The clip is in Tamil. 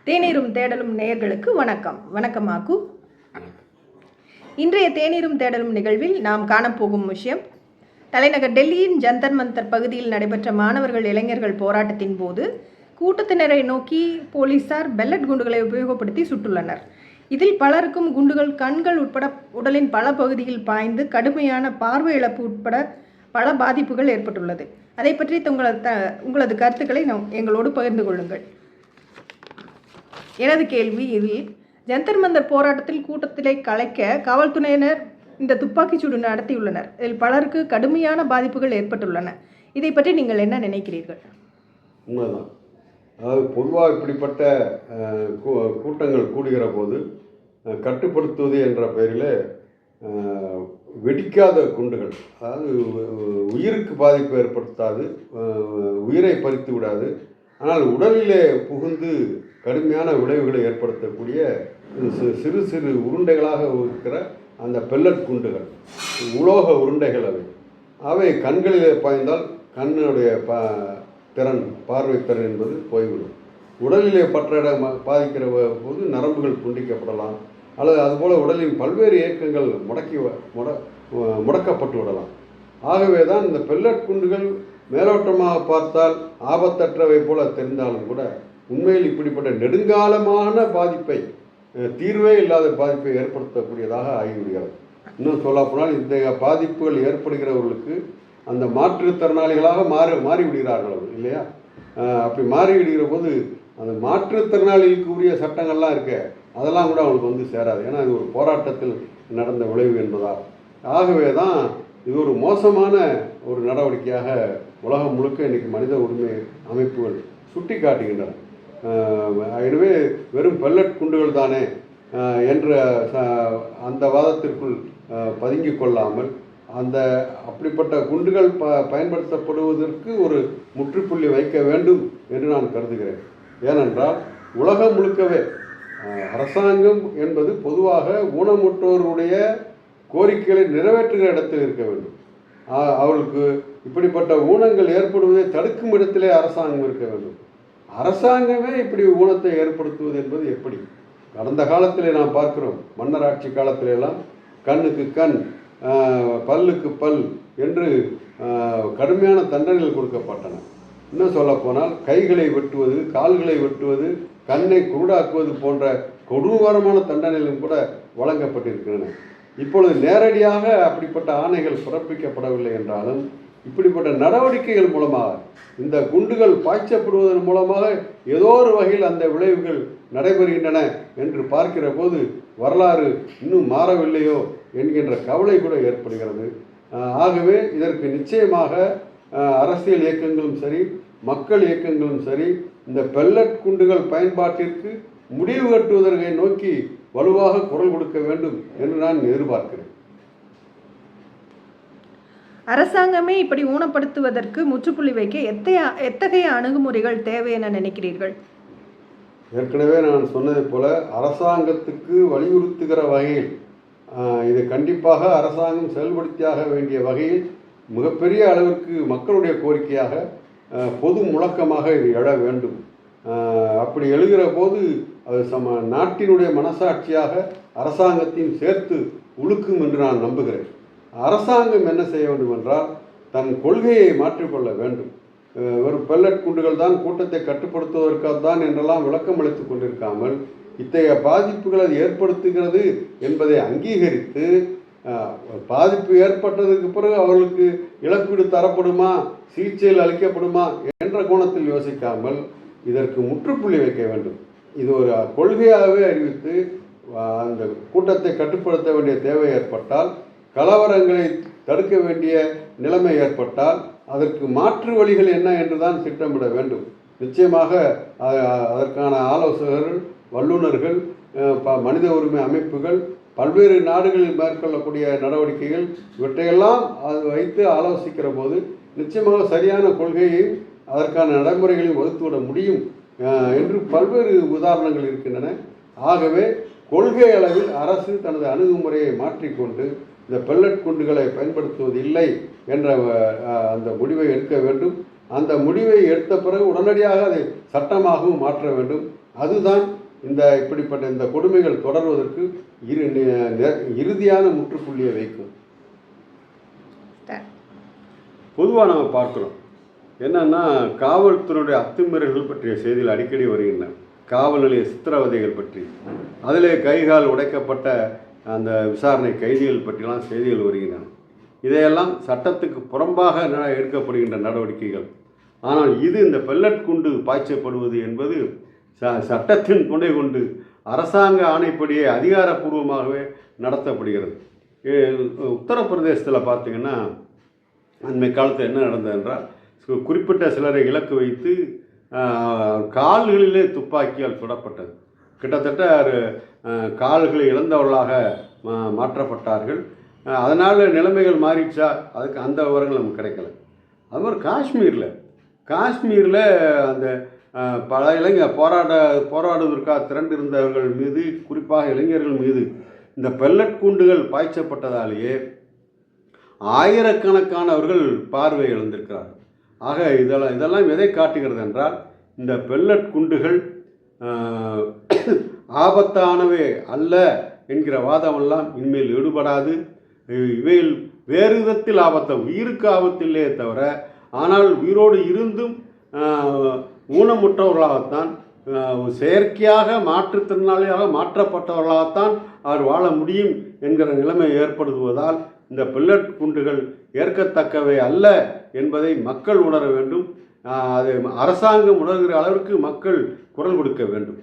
தேநீரும் தேடலும் நேயர்களுக்கு வணக்கம். வணக்கம் ஆக்கு. இன்றைய தேநீரும் தேடலும் நிகழ்வில் நாம் காணப்போகும் விஷயம், தலைநகர் டெல்லியின் ஜந்தர் மந்தர் பகுதியில் நடைபெற்ற மாணவர்கள் இளைஞர்கள் போராட்டத்தின் போது கூட்டத்தினரை நோக்கி போலீசார் பெல்லட் குண்டுகளை உபயோகப்படுத்தி சுட்டுள்ளனர். இதில் பலருக்கும் குண்டுகள் கண்கள் உட்பட உடலின் பல பகுதியில் பாய்ந்து கடுமையான பார்வை இழப்பு உட்பட பல பாதிப்புகள் ஏற்பட்டுள்ளது. அதை பற்றி உங்களது கருத்துக்களை எங்களோடு பகிர்ந்து கொள்ளுங்கள். எனது கேள்வி, இதில் ஜந்தர் மந்தர் போராட்டத்தில் கூட்டத்திலே கலைக்க காவல்துறையினர் இந்த துப்பாக்கிச்சூடு நடத்தியுள்ளனர். இதில் பலருக்கு கடுமையான பாதிப்புகள் ஏற்பட்டுள்ளன. இதை பற்றி நீங்கள் என்ன நினைக்கிறீர்கள்? உண்மைதான். அதாவது பொதுவாக இப்படிப்பட்ட கூட்டங்கள் கூடுகிற போது கட்டுப்படுத்துவது என்ற பெயரில் வெடிக்காத குண்டுகள், அதாவது உயிருக்கு பாதிப்பு ஏற்படுத்தாது, உயிரை பறித்து விடாது, ஆனால் உடலிலே புகுந்து கடுமையான விளைவுகளை ஏற்படுத்தக்கூடிய சிறு சிறு உருண்டைகளாக இருக்கிற அந்த பெல்லட் குண்டுகள், உலோக உருண்டைகள் அவை கண்களிலே பாய்ந்தால் கண்ணுடைய பார்வை திறன் என்பது போய்விடும். உடலிலே பற்ற பாதிக்கிற போது நரம்புகள் துண்டிக்கப்படலாம், அல்லது அதுபோல் உடலின் பல்வேறு இயக்கங்கள் முடக்கப்பட்டு விடலாம். ஆகவே தான் இந்த பெல்லட் குண்டுகள் மேலோட்டமாக பார்த்தால் ஆபத்தற்றவை போல தெரிந்தாலும் கூட உண்மையில் இப்படிப்பட்ட நெடுங்காலமான பாதிப்பை, தீர்வே இல்லாத பாதிப்பை ஏற்படுத்தக்கூடியதாக ஆகிவிடுகிறது. இன்னும் சொல்லப்போனால் இந்த பாதிப்புகள் ஏற்படுகிறவர்களுக்கு அந்த மாற்றுத்திறனாளிகளாக மாறிவிடுகிறார்கள் இல்லையா? அப்படி மாறிவிடுகிற போது அந்த மாற்றுத்திறனாளிகளுக்கு உரிய சட்டங்கள்லாம் இருக்க, அதெல்லாம் கூட அவங்களுக்கு வந்து சேராது. ஏன்னா இது ஒரு போராட்டத்தில் நடந்த விளைவு என்பதால். ஆகவே தான் இது ஒரு மோசமான ஒரு நடவடிக்கையாக உலகம் முழுக்க இன்றைக்கி மனித உரிமை அமைப்புகள் சுட்டி காட்டுகின்றன. எனவே வெறும் பெல்லட் குண்டுகள் தானே என்ற அந்த வாதத்திற்குள் பதுங்கி கொள்ளாமல் அப்படிப்பட்ட குண்டுகள் பயன்படுத்தப்படுவதற்கு ஒரு முற்றுப்புள்ளி வைக்க வேண்டும் என்று நான் கருதுகிறேன். ஏனென்றால் உலகம் முழுக்கவே அரசாங்கம் என்பது பொதுவாக ஊனமுற்றோருடைய கோரிக்கைகளை நிறைவேற்றுகிற இடத்தில் இருக்க வேண்டும். அவர்களுக்கு இப்படிப்பட்ட ஊனங்கள் ஏற்படுவதை தடுக்கும் இடத்திலே அரசாங்கம் இருக்க வேண்டும். அரசாங்கமே இப்படி ஊனத்தை ஏற்படுத்துவது என்பது எப்படி? கடந்த காலத்திலே நாம் பார்க்கிறோம், மன்னர் ஆட்சி காலத்திலெல்லாம் கண்ணுக்கு கண், பல்லுக்கு பல் என்று கடுமையான தண்டனைகள் கொடுக்கப்பட்டன. இன்னும் சொல்லப்போனால் கைகளை வெட்டுவது, கால்களை வெட்டுவது, கண்ணை குருடாக்குவது போன்ற கொடூரமான தண்டனைகளும் கூட வழங்கப்பட்டிருக்கின்றன. இப்பொழுது நேரடியாக அப்படிப்பட்ட ஆணைகள் பிறப்பிக்கப்படவில்லை என்றாலும் இப்படிப்பட்ட நடவடிக்கைகள் மூலமாக, இந்த குண்டுகள் பாய்ச்சப்படுவதன் மூலமாக ஏதோ ஒரு வகையில் அந்த விளைவுகள் நடைபெறுகின்றன என்று பார்க்கிற போது வரலாறு இன்னும் மாறவில்லையோ என்கின்ற கவலை கூட ஏற்படுகிறது. ஆகவே இதற்கு நிச்சயமாக அரசியல் இயக்கங்களும் சரி, மக்கள் இயக்கங்களும் சரி, இந்த பெல்லட் குண்டுகள் பயன்பாட்டிற்கு முடிவு கட்டுவதற்கை நோக்கி வலுவாக குரல் கொடுக்க வேண்டும் என்று நான் எதிர்பார்க்கிறேன். அரசாங்கமே இப்படி ஊனப்படுத்துவதற்கு முற்றுப்புள்ளி வைக்க எத்தகைய அணுகுமுறைகள் தேவை என நினைக்கிறீர்கள்? ஏற்கனவே நான் சொன்னதை போல அரசாங்கத்துக்கு வலியுறுத்துகிற வகையில் இது கண்டிப்பாக அரசாங்கம் செயல்படுத்தியாக வேண்டிய வகையில் மிகப்பெரிய அளவிற்கு மக்களுடைய கோரிக்கையாக பொது முழக்கமாக இது எழ வேண்டும். அப்படி எழுகிற போது அது நாட்டினுடைய மனசாட்சியாக அரசாங்கத்தையும் சேர்த்து உழுக்கும் என்று நான் நம்புகிறேன். அரசாங்கம் என்ன செய்ய வேண்டும் என்றால் தன் கொள்கையை மாற்றிக்கொள்ள வேண்டும். வெறும் பெல்லட் குண்டுகள் தான் கூட்டத்தை கட்டுப்படுத்துவதற்காக தான் என்றெல்லாம் விளக்கம் அளித்துக் கொண்டிருக்காமல் இத்தகைய பாதிப்புகளை அது ஏற்படுத்துகிறது என்பதை அங்கீகரித்து, பாதிப்பு ஏற்பட்டதுக்கு பிறகு அவர்களுக்கு இழப்பீடு தரப்படுமா, சிகிச்சையில் அளிக்கப்படுமா என்ற கோணத்தில் யோசிக்காமல் இதற்கு முற்றுப்புள்ளி வைக்க வேண்டும். இது ஒரு கொள்கையாகவே அறிவித்து அந்த கூட்டத்தை கட்டுப்படுத்த வேண்டிய தேவை ஏற்பட்டால், கலவரங்களை தடுக்க வேண்டிய நிலைமை ஏற்பட்டால் அதற்கு மாற்று வழிகள் என்ன என்று தான் திட்டமிட வேண்டும். நிச்சயமாக அதற்கான ஆலோசகர்கள், வல்லுநர்கள், மனித உரிமை அமைப்புகள், பல்வேறு நாடுகளில் மேற்கொள்ளக்கூடிய நடவடிக்கைகள், இவற்றையெல்லாம் அது வைத்து ஆலோசிக்கிற போது நிச்சயமாக சரியான கொள்கையையும் அதற்கான நடைமுறைகளையும் வகுத்துவிட முடியும் என்று பல்வேறு உதாரணங்கள் இருக்கின்றன. ஆகவே கொள்கை அளவில் அரசு தனது அணுகுமுறையை மாற்றிக்கொண்டு இந்த பெல்லட் குண்டுகளை பயன்படுத்துவது இல்லை என்ற அந்த முடிவை எடுக்க வேண்டும். அந்த முடிவை எடுத்த பிறகு உடனடியாக அதை சட்டமாகவும் மாற்ற வேண்டும். அதுதான் இப்படிப்பட்ட இந்த கொடுமைகள் தொடர்வதற்கு இறுதியான முற்றுப்புள்ளியை வைக்கும். பொதுவாக நம்ம பார்க்குறோம் என்னன்னா, காவல்துறையுடைய அத்துமீறல்கள் பற்றிய செய்திகள் அடிக்கடி வருகின்றன. காவல் நிலைய சித்திரவதைகள் பற்றி, அதிலே கைகால் உடைக்கப்பட்ட அந்த விசாரணை கைதிகள் பற்றிலாம் செய்திகள் வருகின்றன. இதையெல்லாம் சட்டத்துக்கு புறம்பாக எடுக்கப்படுகின்ற நடவடிக்கைகள். ஆனால் இந்த பெல்லட் குண்டு பாய்ச்சப்படுவது என்பது சட்டத்தின் துணை கொண்டு அரசாங்க ஆணைப்படியே அதிகாரப்பூர்வமாகவே நடத்தப்படுகிறது. உத்தரப்பிரதேசத்தில் பார்த்திங்கன்னா அண்மை காலத்தில் என்ன நடந்தது என்றால், குறிப்பிட்ட சிலரை இலக்கு வைத்து கால்களிலே துப்பாக்கியால் சுடப்பட்டது. கிட்டத்தட்ட கால்களை இழந்தவர்களாக மாற்றப்பட்டார்கள். அதனால் நிலைமைகள் மாறிடுச்சா, அதுக்கு அந்த விவரங்கள் நமக்கு கிடைக்கல. அது மாதிரி காஷ்மீரில் அந்த பல போராடுவதற்காக திரண்டிருந்தவர்கள் மீது, குறிப்பாக இளைஞர்கள் மீது இந்த பெல்லட் குண்டுகள் பாய்ச்சப்பட்டதாலேயே ஆயிரக்கணக்கானவர்கள் பார்வை இழந்திருக்கிறார்கள். ஆக இதெல்லாம் எதை காட்டுகிறது என்றால், இந்த பெல்லட் குண்டுகள் ஆபத்தானவே அல்ல என்கிற வாதமெல்லாம் இனிமேல் ஈடுபடாது. இவையில் வேறு விதத்தில் உயிருக்கு ஆபத்தில்லையே தவிர, ஆனால் உயிரோடு இருந்தும் ஊனமுற்றவர்களாகத்தான், செயற்கையாக மாற்றுத்திறனாளியாக மாற்றப்பட்டவர்களாகத்தான் அவர் வாழ முடியும் என்கிற நிலைமை ஏற்படுவதால் இந்த பெல்லட் குண்டுகள் ஏற்கத்தக்கவை அல்ல என்பதை மக்கள் உணர வேண்டும். அதை அரசாங்கம் உணர்கிற அளவிற்கு மக்கள் குரல் கொடுக்க வேண்டும்.